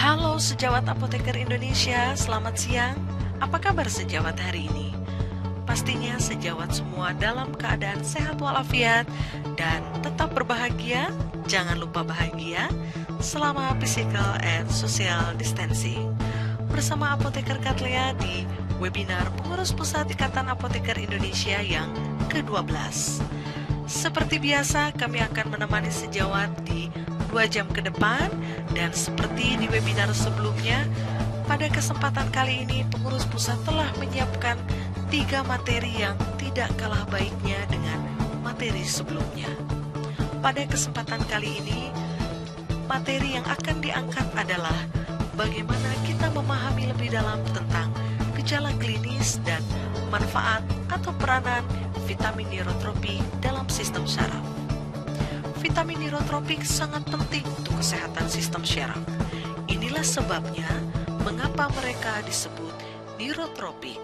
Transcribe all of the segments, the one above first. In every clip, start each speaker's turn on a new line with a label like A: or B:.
A: Halo sejawat apoteker Indonesia, selamat siang. Apa kabar sejawat hari ini? Pastinya sejawat semua dalam keadaan sehat walafiat dan tetap berbahagia. Jangan lupa bahagia selama physical and social distancing. Bersama Apoteker Katlea di webinar Pengurus Pusat Ikatan Apoteker Indonesia yang ke-12. Seperti biasa, kami akan menemani sejawat di 2 jam ke depan, dan seperti di webinar sebelumnya, pada kesempatan kali ini pengurus pusat telah menyiapkan 3 materi yang tidak kalah baiknya dengan materi sebelumnya. Pada kesempatan kali ini, materi yang akan diangkat adalah bagaimana kita memahami lebih dalam tentang gejala klinis dan manfaat atau peranan vitamin neurotropik dalam sistem syaraf. Vitamin neurotropik sangat penting untuk kesehatan sistem syaraf. Inilah sebabnya mengapa mereka disebut neurotropik.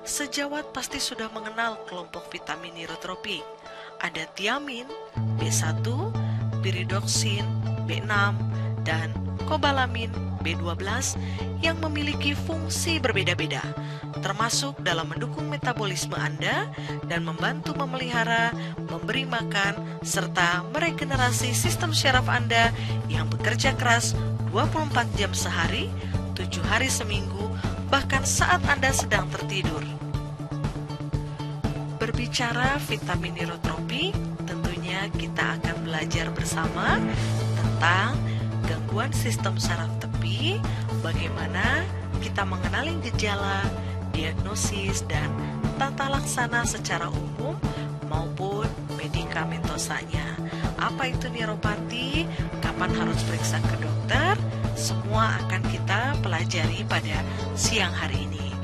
A: Sejawat pasti sudah mengenal kelompok vitamin neurotropik. Ada tiamin, B1, piridoksin, B6, dan kobalamin, B12 yang memiliki fungsi berbeda-beda, termasuk dalam mendukung metabolisme Anda dan membantu memelihara, memberi makan, serta meregenerasi sistem syaraf Anda yang bekerja keras 24 jam sehari, 7 hari seminggu, bahkan saat Anda sedang tertidur. Berbicara vitamin neurotropik, tentunya kita akan belajar bersama tentang gangguan sistem saraf tepi, bagaimana kita mengenali gejala, diagnosis, dan tata laksana secara umum maupun medikamentosanya. Apa itu neuropati, kapan harus periksa ke dokter, semua akan kita pelajari pada siang hari ini.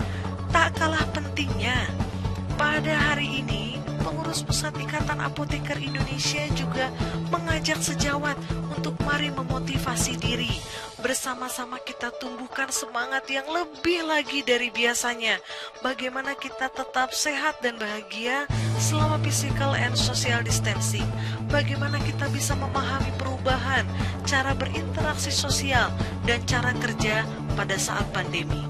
A: Tak kalah pentingnya, pada hari ini pengurus pusat Ikatan Apoteker Indonesia juga mengajak sejawat untuk mari memotivasi diri. Bersama-sama kita tumbuhkan semangat yang lebih lagi dari biasanya. Bagaimana kita tetap sehat dan bahagia selama physical and social distancing. Bagaimana kita bisa memahami perubahan, cara berinteraksi sosial, dan cara kerja pada saat pandemi.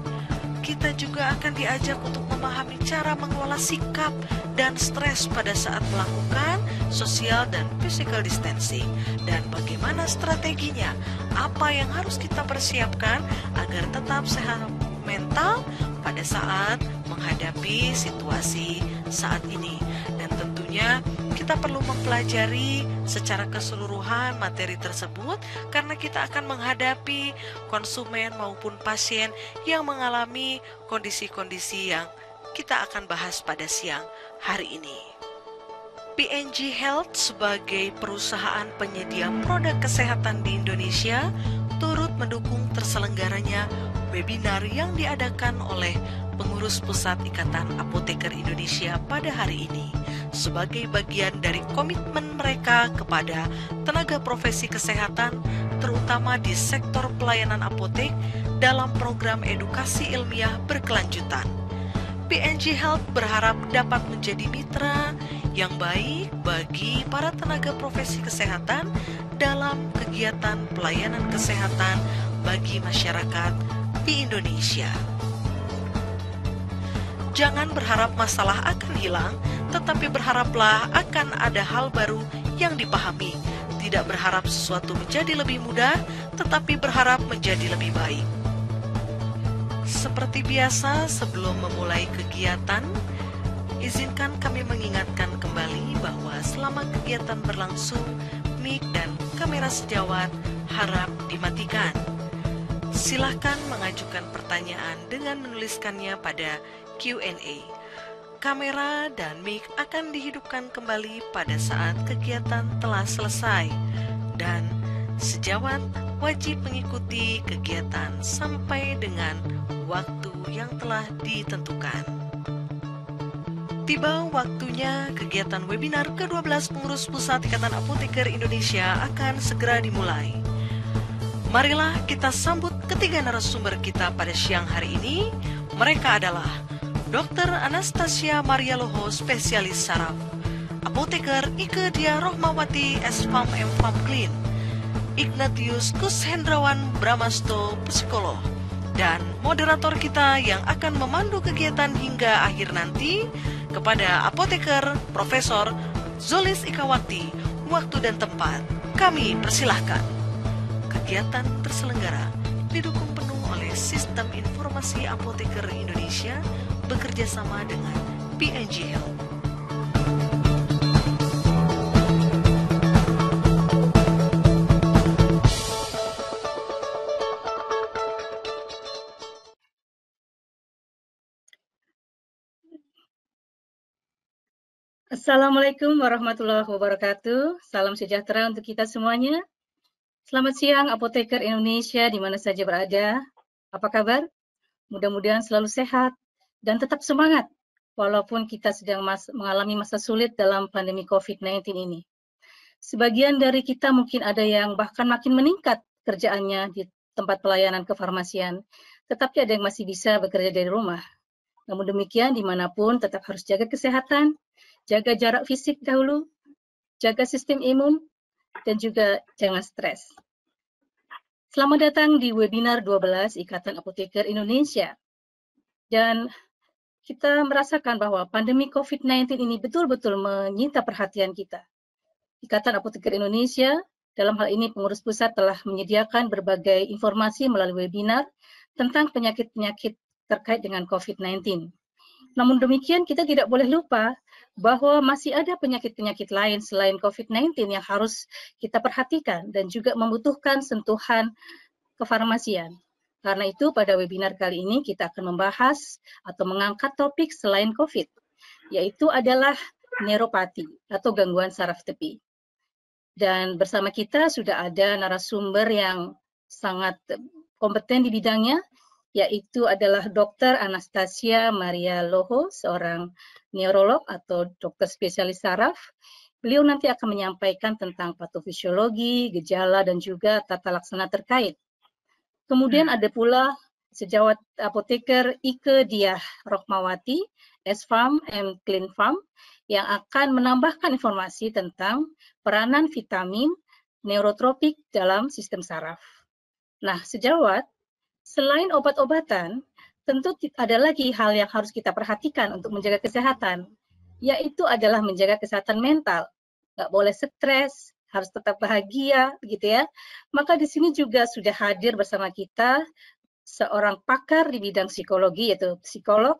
A: Kita juga akan diajak untuk memahami cara mengelola sikap dan stres pada saat melakukan social dan physical distancing, dan bagaimana strateginya, apa yang harus kita persiapkan agar tetap sehat mental pada saat menghadapi situasi saat ini. Dan tentunya kita perlu mempelajari secara keseluruhan materi tersebut karena kita akan menghadapi konsumen maupun pasien yang mengalami kondisi-kondisi yang kita akan bahas pada siang hari ini. PNG Health sebagai perusahaan penyedia produk kesehatan di Indonesia turut mendukung terselenggaranya webinar yang diadakan oleh pengurus pusat Ikatan Apoteker Indonesia pada hari ini sebagai bagian dari komitmen mereka kepada tenaga profesi kesehatan, terutama di sektor pelayanan apotek dalam program edukasi ilmiah berkelanjutan. PNG Health berharap dapat menjadi mitra yang baik bagi para tenaga profesi kesehatan dalam kegiatan pelayanan kesehatan bagi masyarakat di Indonesia. Jangan berharap masalah akan hilang, tetapi berharaplah akan ada hal baru yang dipahami. Tidak berharap sesuatu menjadi lebih mudah, tetapi berharap menjadi lebih baik. Seperti biasa, sebelum memulai kegiatan, izinkan kami mengingatkan kembali bahwa selama kegiatan berlangsung, mic dan kamera sejawat harap dimatikan. Silahkan mengajukan pertanyaan dengan menuliskannya pada Q&A. Kamera dan mic akan dihidupkan kembali pada saat kegiatan telah selesai, dan sejawat wajib mengikuti kegiatan sampai dengan waktu yang telah ditentukan. Tiba waktunya kegiatan webinar ke-12 Pengurus Pusat Ikatan Apoteker Indonesia akan segera dimulai. Marilah kita sambut ketiga narasumber kita pada siang hari ini. Mereka adalah Dr. Anastasia Marialoho, spesialis saraf, Apoteker Ike Dia Rohmawati, SPAM M Farm Clean, Ignatius Kushendrawan Bramasto, psikolog. Dan moderator kita yang akan memandu kegiatan hingga akhir nanti, kepada apoteker Profesor Zolis Ikawati. Waktu dan tempat kami persilahkan. Kegiatan terselenggara didukung penuh oleh Sistem Informasi Apoteker Indonesia bekerja sama dengan PNG Health.
B: Assalamualaikum warahmatullahi wabarakatuh. Salam sejahtera untuk kita semuanya. Selamat siang Apoteker Indonesia di mana saja berada. Apa kabar? Mudah-mudahan selalu sehat dan tetap semangat walaupun kita sedang mengalami masa sulit dalam pandemi COVID-19 ini. Sebagian dari kita mungkin ada yang bahkan makin meningkat kerjaannya di tempat pelayanan kefarmasian, tetapi ada yang masih bisa bekerja dari rumah. Namun demikian, dimanapun tetap harus jaga kesehatan, jaga jarak fisik dahulu, jaga sistem imun, dan juga jangan stres. Selamat datang di webinar 12 Ikatan Apoteker Indonesia. Dan kita merasakan bahwa pandemi COVID-19 ini betul-betul menyita perhatian kita. Ikatan Apoteker Indonesia, dalam hal ini pengurus pusat telah menyediakan berbagai informasi melalui webinar tentang penyakit-penyakit terkait dengan COVID-19. Namun demikian, kita tidak boleh lupa bahwa masih ada penyakit-penyakit lain selain COVID-19 yang harus kita perhatikan dan juga membutuhkan sentuhan kefarmasian. Karena itu, pada webinar kali ini kita akan membahas atau mengangkat topik selain COVID, yaitu adalah neuropati atau gangguan saraf tepi. Dan bersama kita sudah ada narasumber yang sangat kompeten di bidangnya, yaitu adalah Dr. Anastasia Maria Loho, seorang neurolog atau dokter spesialis saraf. Beliau nanti akan menyampaikan tentang patofisiologi, gejala, dan juga tata laksana terkait. Kemudian ada pula sejawat apoteker Ike Diah Rohmawati, S-Farm and Clean Farm, yang akan menambahkan informasi tentang peranan vitamin neurotropik dalam sistem saraf. Nah, sejawat, selain obat-obatan, tentu ada lagi hal yang harus kita perhatikan untuk menjaga kesehatan, yaitu adalah menjaga kesehatan mental. Nggak boleh stres, harus tetap bahagia, gitu ya. Maka di sini juga sudah hadir bersama kita seorang pakar di bidang psikologi, yaitu psikolog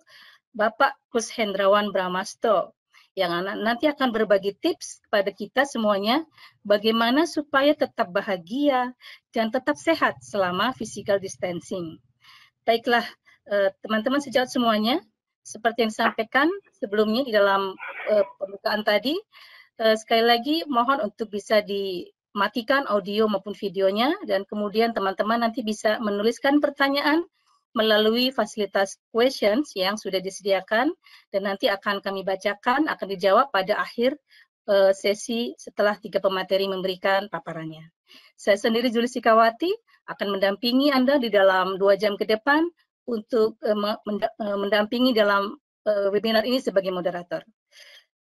B: Bapak Kushendrawan Bramasto, yang nanti akan berbagi tips kepada kita semuanya bagaimana supaya tetap bahagia dan tetap sehat selama physical distancing. Baiklah, teman-teman sejawat semuanya, seperti yang disampaikan sebelumnya di dalam pembukaan tadi, sekali lagi mohon untuk bisa dimatikan audio maupun videonya, dan kemudian teman-teman nanti bisa menuliskan pertanyaan melalui fasilitas questions yang sudah disediakan, dan nanti akan kami bacakan, akan dijawab pada akhir sesi setelah 3 pemateri memberikan paparannya. Saya sendiri Zolis Ikawati akan mendampingi Anda di dalam 2 jam ke depan untuk mendampingi dalam webinar ini sebagai moderator.